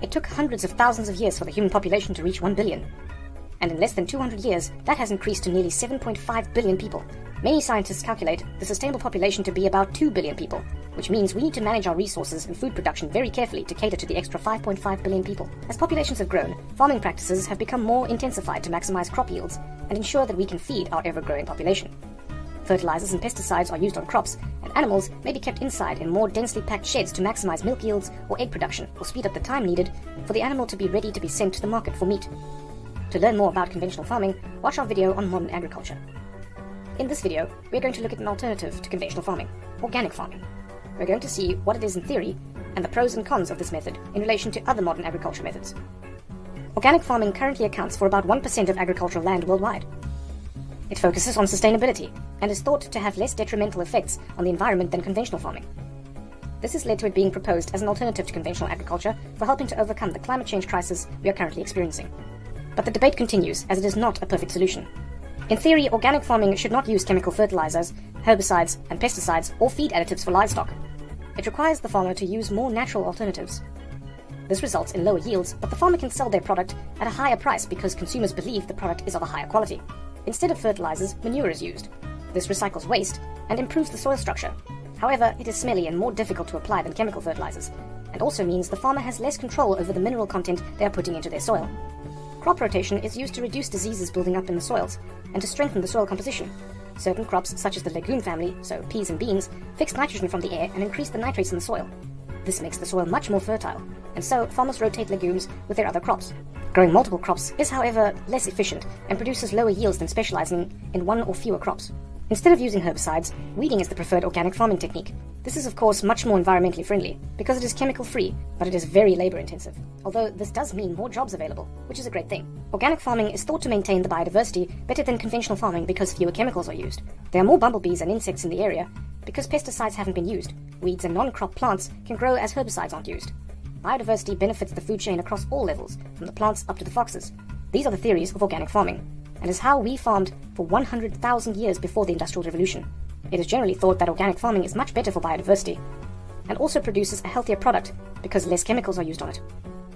It took hundreds of thousands of years for the human population to reach 1 billion. And in less than 200 years, that has increased to nearly 7.5 billion people. Many scientists calculate the sustainable population to be about 2 billion people, which means we need to manage our resources and food production very carefully to cater to the extra 5.5 billion people. As populations have grown, farming practices have become more intensified to maximize crop yields and ensure that we can feed our ever-growing population. Fertilizers and pesticides are used on crops, and animals may be kept inside in more densely packed sheds to maximize milk yields or egg production, or speed up the time needed for the animal to be ready to be sent to the market for meat. To learn more about conventional farming, watch our video on modern agriculture. In this video, we're going to look at an alternative to conventional farming, organic farming. We're going to see what it is in theory, and the pros and cons of this method in relation to other modern agriculture methods. Organic farming currently accounts for about 1% of agricultural land worldwide. It focuses on sustainability, and is thought to have less detrimental effects on the environment than conventional farming. This has led to it being proposed as an alternative to conventional agriculture for helping to overcome the climate change crisis we are currently experiencing. But the debate continues, as it is not a perfect solution. In theory, organic farming should not use chemical fertilizers, herbicides, and pesticides, or feed additives for livestock. It requires the farmer to use more natural alternatives. This results in lower yields, but the farmer can sell their product at a higher price because consumers believe the product is of a higher quality. Instead of fertilizers, manure is used. This recycles waste and improves the soil structure. However, it is smelly and more difficult to apply than chemical fertilizers, and also means the farmer has less control over the mineral content they are putting into their soil. Crop rotation is used to reduce diseases building up in the soils and to strengthen the soil composition. Certain crops, such as the legume family, so peas and beans, fix nitrogen from the air and increase the nitrates in the soil. This makes the soil much more fertile, and so farmers rotate legumes with their other crops. Growing multiple crops is, however, less efficient and produces lower yields than specializing in one or fewer crops. Instead of using herbicides, weeding is the preferred organic farming technique. This is of course much more environmentally friendly because it is chemical free, but it is very labor intensive, although this does mean more jobs available, which is a great thing. Organic farming is thought to maintain the biodiversity better than conventional farming because fewer chemicals are used. There are more bumblebees and insects in the area because pesticides haven't been used. Weeds and non-crop plants can grow as herbicides aren't used. Biodiversity benefits the food chain across all levels, from the plants up to the foxes. These are the theories of organic farming, and is how we farmed for 100,000 years before the Industrial Revolution. It is generally thought that organic farming is much better for biodiversity, and also produces a healthier product because less chemicals are used on it.